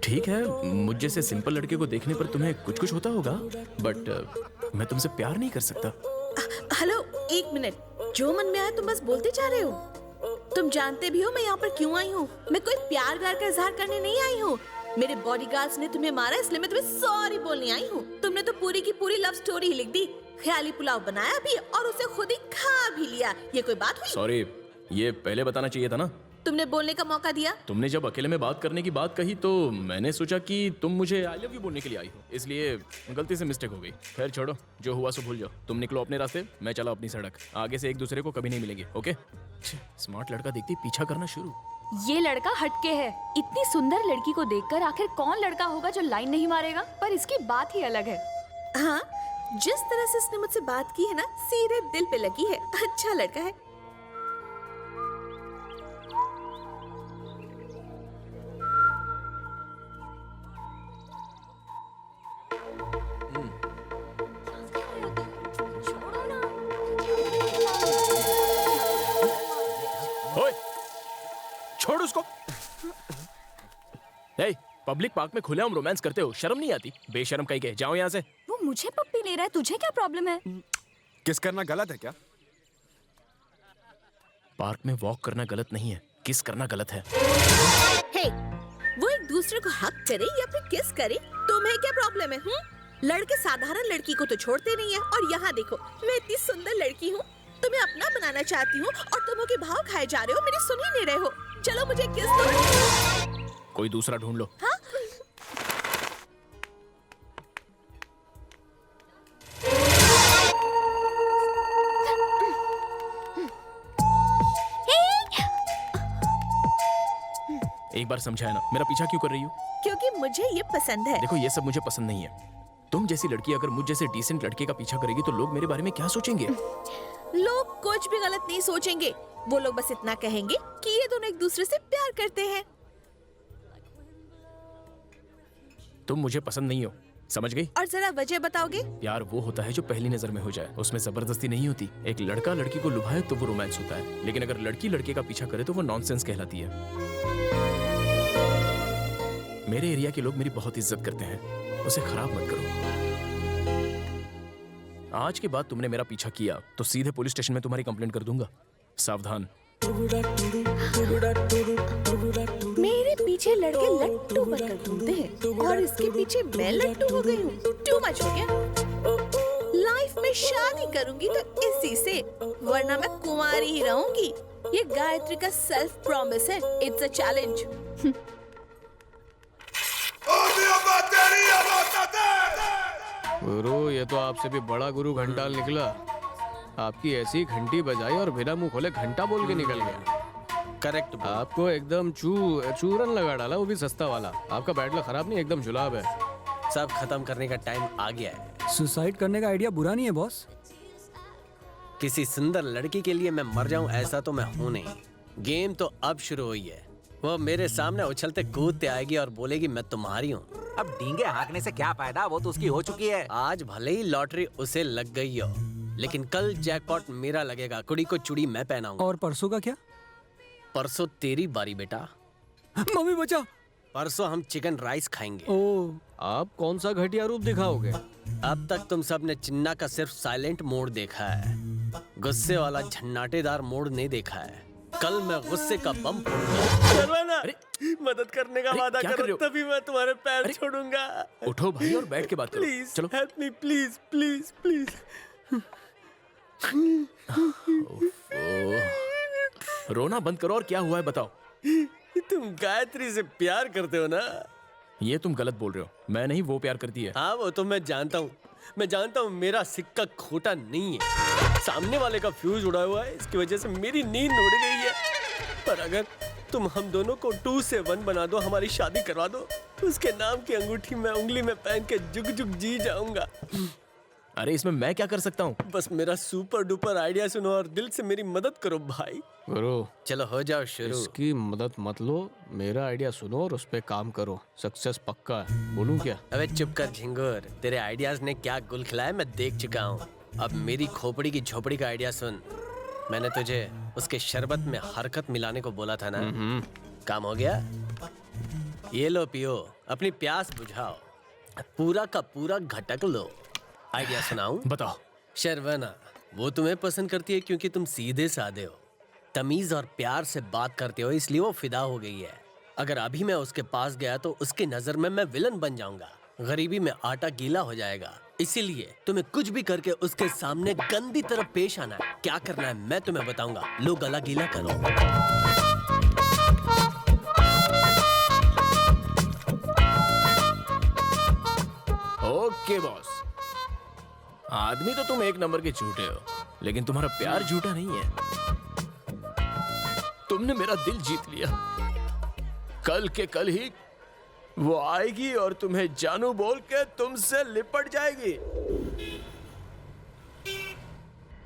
ठीक है, मुझ जैसे सिंपल लड़के को देखने पर तुम्हें कुछ कुछ होता होगा, बट मैं तुमसे प्यार नहीं कर सकता। हेलो, एक मिनट। जो मन में आया तुम बस बोलते जा रहे हो। तुम जानते भी हो मैं यहाँ पर क्यों आई हूँ। मैं कोई प्यार व्यार का इजहार करने नहीं आई हूँ। मेरे बॉडीगार्ड्स ने तुम्हें मारा, इसलिए मैं तुम्हें सॉरी बोलने आई हूँ। तुमने तो पूरी की पूरी लव स्टोरी ही लिख दी। ख्याली पुलाव बनाया भी और उसे खुद ही खा भी लिया। ये कोई बात हुई? सॉरी, ये पहले बताना चाहिए था ना। तुमने बोलने का मौका दिया। तुमने जब अकेले में बात करने की बात कही तो मैंने सोचा कि तुम मुझे आई लव यू बोलने के लिए आई हो, इसलिए गलती से मिस्टेक हो गई। खैर छोड़ो, जो हुआ सो भूल जाओ। तुम निकलो अपने रास्ते, मैं चला अपनी सड़क। आगे से एक दूसरे को कभी नहीं मिलेंगे, ओके? स्मार्ट लड़का देखती पीछा करना शुरू। ये लड़का हटके है। इतनी सुंदर लड़की को देखकर आखिर कौन लड़का होगा जो लाइन नहीं मारेगा? पर इसकी बात ही अलग है। हाँ, जिस तरह से इसने मुझसे बात की है ना, सीधे दिल पे लगी है। अच्छा लड़का है। ओए, छोड़ उसको। हे, पब्लिक पार्क में खुलेआम रोमांस करते हो, शर्म नहीं आती? बेशर्म कहीं के, जाओ यहाँ से। वो मुझे पप्पी ले रहा है, तुझे क्या प्रॉब्लम है? किस करना गलत है क्या? पार्क में वॉक करना गलत नहीं है, किस करना गलत है। हे, वो एक दूसरे को हक करे या फिर किस करे, तुम्हें क्या प्रॉब्लम है? लड़के साधारण लड़की को तो छोड़ते नहीं है, और यहाँ देखो, मैं इतनी सुंदर लड़की हूँ, तुम्हें अपना बनाना चाहती हूँ और तुम के भाव खाए जा रहे हो, मेरी सुन ही नहीं रहे हो। चलो मुझे किस दो। कोई दूसरा ढूंढ लो। हाँ? एक बार समझाया ना, मेरा पीछा क्यों कर रही हो? क्योंकि मुझे ये पसंद है। देखो, ये सब मुझे पसंद नहीं है। तुम जैसी लड़की अगर मुझ जैसे डिसेंट लड़के का पीछा करेगी तो लोग मेरे बारे में क्या सोचेंगे? लोग कुछ भी गलत नहीं सोचेंगे। वो लोग बस इतना कहेंगे कि ये दोनों एक दूसरे से प्यार करते हैं। तुम मुझे पसंद नहीं हो, समझ गई? और जरा वजह बताओगे? प्यार वो होता है जो पहली नजर में हो जाए, उसमें जबरदस्ती नहीं होती। एक लड़का लड़की को लुभाए तो वो रोमांस होता है, लेकिन अगर लड़की लड़के का पीछा करे तो वो नॉनसेंस कहलाती है। मेरे एरिया के लोग मेरी बहुत इज्जत करते हैं, उसे खराब मत करो। आज के बाद तुमने मेरा पीछा किया तो सीधे पुलिस स्टेशन में तुम्हारी कंप्लेंट कर दूंगा, सावधान। मेरे पीछे लड़के लट्टू बनकर घूमते हैं और इसके पीछे मैं लट्टू हो गई हूँ। टू मच हो गया। लाइफ में शादी करूंगी तो इसी से, वरना मैं कुंवारी ही रहूंगी। ये गायत्री का सेल्फ प्रॉमिस है। It's a challenge. गुरु, ये तो आपसे भी बड़ा गुरु घंटाल निकला। आपकी ऐसी घंटी बजाई और बिना मुंह खोले घंटा बोल के निकल गया। करेक्ट। आपको एकदम चूरन लगा डाला, वो भी सस्ता वाला। आपका बैड लक खराब नहीं, एकदम जुलाब है। सब खत्म करने का टाइम आ गया है। सुसाइड करने का आइडिया बुरा नहीं है बॉस। किसी सुंदर लड़की के लिए मैं मर जाऊं ऐसा तो मैं हूं नहीं। गेम तो अब शुरू हुई है। वो मेरे सामने उछलते कूदते आएगी और बोलेगी मैं तुम्हारी हूँ। अब डींगे हाँकने से क्या फायदा, वो तो उसकी हो चुकी है। आज भले ही लॉटरी उसे लग गई हो, लेकिन कल जैकपॉट मेरा लगेगा। कुड़ी को चूड़ी मैं पहनाऊंगा। और परसों का क्या? परसों तेरी बारी बेटा। मम्मी बचा। परसों हम चिकन राइस खाएंगे। ओ, आप कौन सा घटिया रूप दिखाओगे? अब तक तुम सब ने चिन्ना का सिर्फ साइलेंट मोड देखा है, गुस्से वाला झन्नाटेदार मोड नहीं देखा है। कल मैं गुस्से का बम फोड़ूंगा। मदद करने का वादा करो, तभी मैं तुम्हारे पैर छोड़ूंगा। उठो भाई और बैठ के बात करो। प्लीज चलो, help me, please please please. रोना बंद करो और क्या हुआ है बताओ। तुम गायत्री से प्यार करते हो ना? ये तुम गलत बोल रहे हो। मैं नहीं, वो प्यार करती है। हाँ, वो तो मैं जानता हूँ। मैं जानता हूँ मेरा सिक्का खोटा नहीं है। सामने वाले का फ्यूज उड़ा हुआ है, इसकी वजह से मेरी नींद उड़ गई है। पर अगर तुम हम दोनों को 2 से 1 बना दो, हमारी शादी करवा दो, तो उसके नाम की अंगूठी मैं उंगली में पहन के जुग जुग जी जाऊंगा। अरे इसमें मैं क्या कर सकता हूँ? बस मेरा सुपर डुपर आइडिया सुनो और दिल से मेरी मदद करो भाई। गुरु, चलो हो जाओ शुरू। इसकी मदद मत लो, मेरा आइडिया सुनो और उस पे काम करो। सक्सेस पक्का है। बोलूं क्या? अबे चुप कर झिंगुर, तेरे आइडियाज ने क्या गुल खिलाया मैं देख चुका हूँ। अब मेरी खोपड़ी की झोपड़ी का आइडिया सुन। मैंने तुझे उसके शरबत में हरकत मिलाने को बोला था ना, काम हो गया। ये लो पियो, अपनी प्यास बुझाओ, पूरा का पूरा घटक लो। आइडिया सुनाऊं? बताओ। शर्वना, वो तुम्हें पसंद करती है क्योंकि तुम सीधे साधे हो, तमीज और प्यार से बात करते हो, इसलिए वो फिदा हो गई है। अगर अभी मैं उसके पास गया तो उसकी नजर में मैं विलन बन जाऊंगा, गरीबी में आटा गीला हो जाएगा। इसीलिए तुम्हें कुछ भी करके उसके सामने गंदी तरह पेश आना है। क्या करना है मैं तुम्हें बताऊंगा। लो गला गीला करो। ओके बॉस, आदमी तो तुम एक नंबर के झूठे हो, लेकिन तुम्हारा प्यार झूठा नहीं है। तुमने मेरा दिल जीत लिया। कल के कल ही वो आएगी और तुम्हें जानू बोल के तुमसे लिपट जाएगी।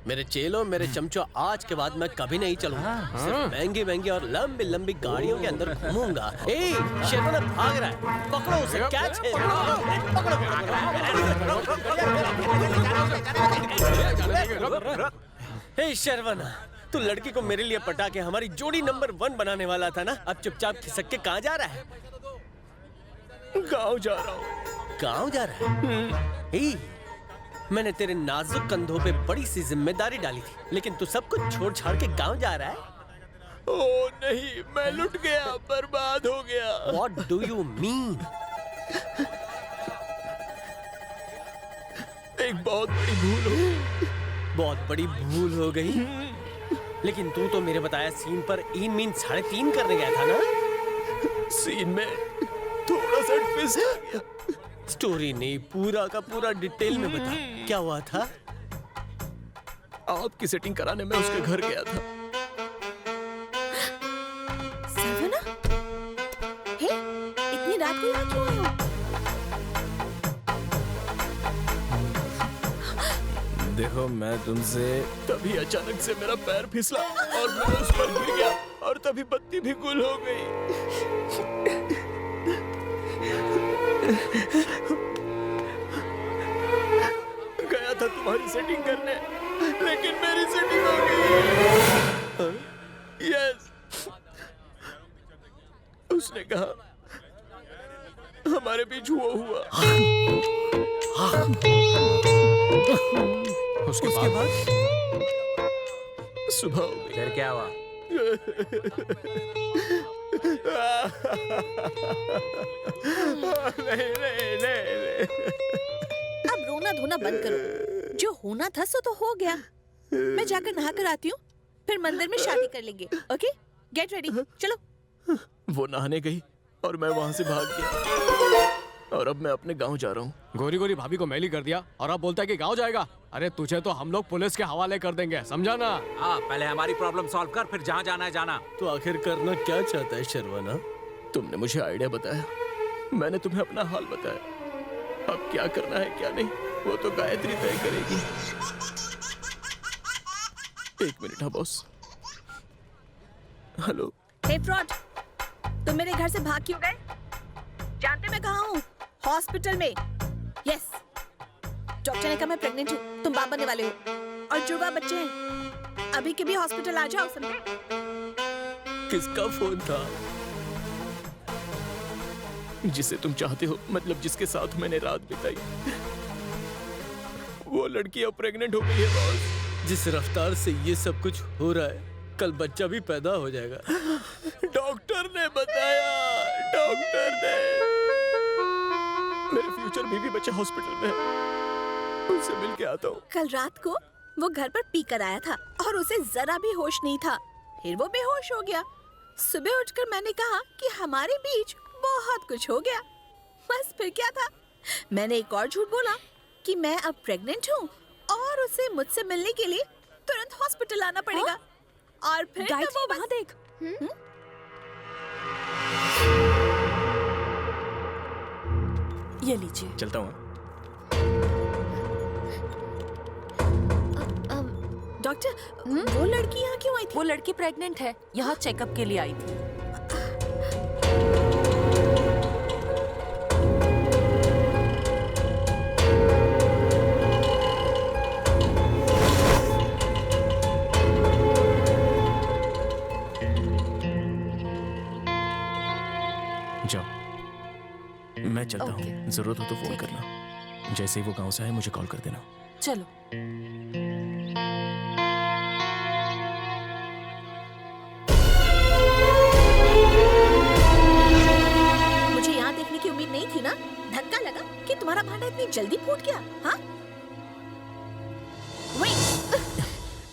मेरे चेलों, मेरे चमचों, आज के बाद मैं कभी नहीं चलूंगा। सिर्फ महंगी महंगी और लंबी लंबी गाड़ियों के अंदर घूमूंगा। ए, शर्वना भाग रहा है, पकड़ो उसे, कैच है। हे शर्वना, तू लड़की को मेरे लिए पटा के हमारी जोड़ी नंबर 1 बनाने वाला था ना? अब चुपचाप खिसक के कहाँ जा रहा है? गाँव जा रहा हूँ। गाँव जा रहा है? मैंने तेरे नाजुक कंधों पे बड़ी सी जिम्मेदारी डाली थी, लेकिन तू सब कुछ छोड़ छाड़ के गांव जा रहा है। ओ नहीं, मैं लुट गया, बर्बाद हो गया। What do you mean? एक बहुत बड़ी भूल हो गई। बहुत बड़ी भूल हो गई। लेकिन तू तो मेरे बताया सीन पर इन मीन 3.5 करने गया था ना? सीन में थोड़ा सा ट्विस्ट आ गया। स्टोरी नहीं, पूरा का पूरा डिटेल में बता, क्या हुआ था? आपकी सेटिंग कराने में उसके घर गया था। सर्वना, हे, इतनी रात को यहाँ क्यों आए हो? देखो, मैं तुमसे तभी अचानक से मेरा पैर फिसला और मैं उस पर गिर गया और तभी बत्ती भी गुल हो गई। गया था तुम्हारी सेटिंग करने, लेकिन मेरी सेटिंग हो गई। यस, उसने कहा हमारे बीच वो हुआ। उसके बाद सुबह हो गई। फिर क्या हुआ? नहीं। अब रोना धोना बंद करो। जो होना था सो तो हो गया। मैं जाकर नहा कर आती हूँ, फिर मंदिर में शादी कर लेंगे। ओके, गेट रेडी, चलो। वो नहाने गई और मैं वहां से भाग गया और अब मैं अपने गांव जा रहा हूँ। गोरी गोरी भाभी को मैली कर दिया और अब बोलता है कि गाँव जाएगा। अरे तुझे तो हम लोग पुलिस के हवाले कर देंगे, समझा ना? हाँ, पहले हमारी प्रॉब्लम सॉल्व कर, फिर जहाँ जाना है जाना। तो आखिर करना क्या चाहता है शर्वना? तुमने मुझे आइडिया बताया, मैंने तुम्हें अपना हाल बताया। अब क्या करना है क्या नहीं, वो तो गायत्री तय करेगी। एक मिनट। हाँ बॉस। हेलो। हे फ्रॉड, तुम मेरे घर से भाग क्यों गए? जानते मैं कहाँ हूँ? हॉस्पिटल में। यस, डॉक्टर ने कहा मैं प्रेग्नेंट हूँ, तुम बाप बनने वाले हो और जुड़वा बच्चे हैं। अभी के भी हॉस्पिटल आ जाओ, समझे? किसका फोन था? जिसे तुम चाहते हो, मतलब जिसके साथ मैंने रात बिताई, वो लड़की अब प्रेग्नेंट हो गई है बॉस। जिस रफ्तार से ये सब कुछ हो रहा है, कल बच्चा भी पैदा हो जाएगा। डॉक्टर ने बताया, डॉक्टर ने। मेरे फ्यूचर बीवी बच्चा हॉस्पिटल में है, उनसे मिल के आता हूँ। कल रात को वो घर पर पी कर आया था और उसे जरा भी होश नहीं था। फिर वो बेहोश हो गया। सुबह उठकर मैंने कहा कि हमारे बीच बहुत कुछ हो गया। बस फिर क्या था, मैंने एक और झूठ बोला कि मैं अब प्रेग्नेंट हूँ और उसे मुझसे मिलने के लिए तुरंत हॉस्पिटल आना पड़ेगा। और फिर गायत्री, वो वहाँ देख। ये लीजिए। चलता हूँ। डॉक्टर, वो लड़की यहाँ क्यों आई थी? वो लड़की प्रेग्नेंट है, यहाँ चेकअप के लिए आई थी। जाओ। मैं चलता ओके। हूँ, जरूरत हो तो फोन ठीक है। करना। जैसे ही वो गांव से आए मुझे कॉल कर देना। चलो। मुझे यहाँ देखने की उम्मीद नहीं थी ना। धक्का लगा कि तुम्हारा भांडा इतनी जल्दी फूट गया। हाँ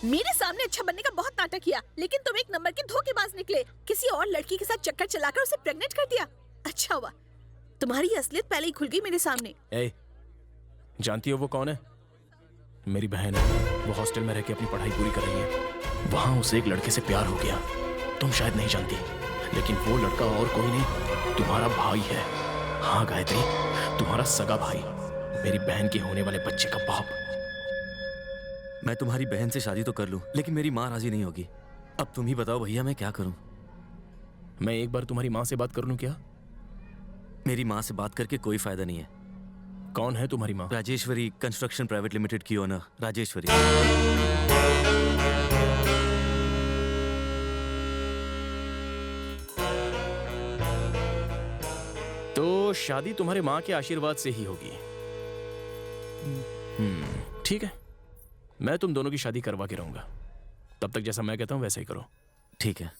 मेरे सामने अच्छा बनने का बहुत नाटक किया, लेकिन तुम एक नंबर के धोखेबाज निकले। किसी और लड़की के साथ चक्कर चलाकर उसे प्रेग्नेंट कर दिया। अच्छा हुआ तुम्हारी असलियत पहले ही खुल गई मेरे सामने। ए, जानती हो वो कौन है? मेरी बहन है। वो हॉस्टल में रह के अपनी पढ़ाई पूरी कर रही है। वहां उसे एक लड़के से प्यार हो गया। तुम शायद नहीं जानती, लेकिन वो लड़का और कोई नहीं, तुम्हारा भाई है। हाँ गायत्री, तुम्हारा सगा भाई, मेरी बहन के होने वाले बच्चे का बाप। मैं तुम्हारी बहन से शादी तो कर लूं, लेकिन मेरी माँ राजी नहीं होगी। अब तुम ही बताओ भैया, मैं क्या करूं? मैं एक बार तुम्हारी माँ से बात कर लूं क्या? मेरी माँ से बात करके कोई फायदा नहीं है। कौन है तुम्हारी माँ? राजेश्वरी कंस्ट्रक्शन प्राइवेट लिमिटेड की ओनर राजेश्वरी। तो शादी तुम्हारे माँ के आशीर्वाद से ही होगी। ठीक है, मैं तुम दोनों की शादी करवा के रहूंगा। तब तक जैसा मैं कहता हूं वैसा ही करो। ठीक है।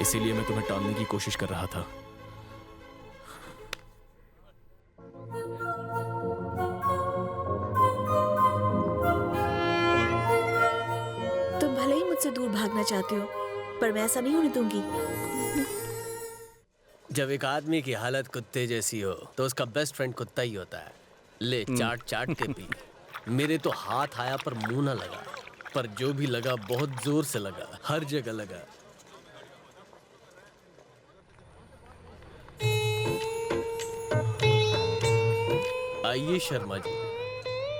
इसीलिए मैं तुम्हें टालने की कोशिश कर रहा था। तुम भले ही मुझसे दूर भागना चाहते हो, पर मैं ऐसा नहीं होने दूंगी। जब एक आदमी की हालत कुत्ते जैसी हो तो उसका बेस्ट फ्रेंड कुत्ता ही होता है। ले चाट चाट के पी। मेरे तो हाथ आया पर मुंह ना लगा, पर जो भी लगा बहुत जोर से लगा, हर जगह लगा। आइए शर्मा जी।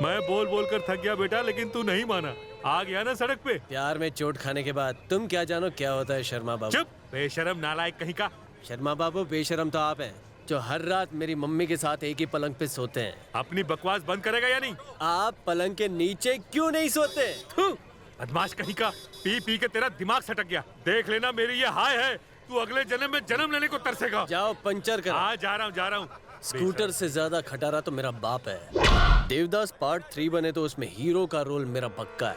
मैं बोल बोल कर थक गया बेटा, लेकिन तू नहीं माना। आ गया ना सड़क पे। प्यार में चोट खाने के बाद तुम क्या जानो क्या होता है शर्मा बाबू। चुप बेशरम नालायक कहीं का। शर्मा बाबू बेशरम तो आप हैं, जो हर रात मेरी मम्मी के साथ एक ही पलंग पे सोते हैं। अपनी बकवास बंद करेगा या नहीं? आप पलंग के नीचे क्यों नहीं सोते? बदमाश कहीं का। पी पी के तेरा दिमाग सटक गया। देख लेना मेरी ये हाय है, तू अगले जन्म में जन्म लेने को तरसेगा। जाओ पंचर कर। हाँ जा रहा हूँ। स्कूटर से ज्यादा खटारा तो मेरा बाप है। देवदास पार्ट 3 बने तो उसमें हीरो का रोल मेरा पक्का है।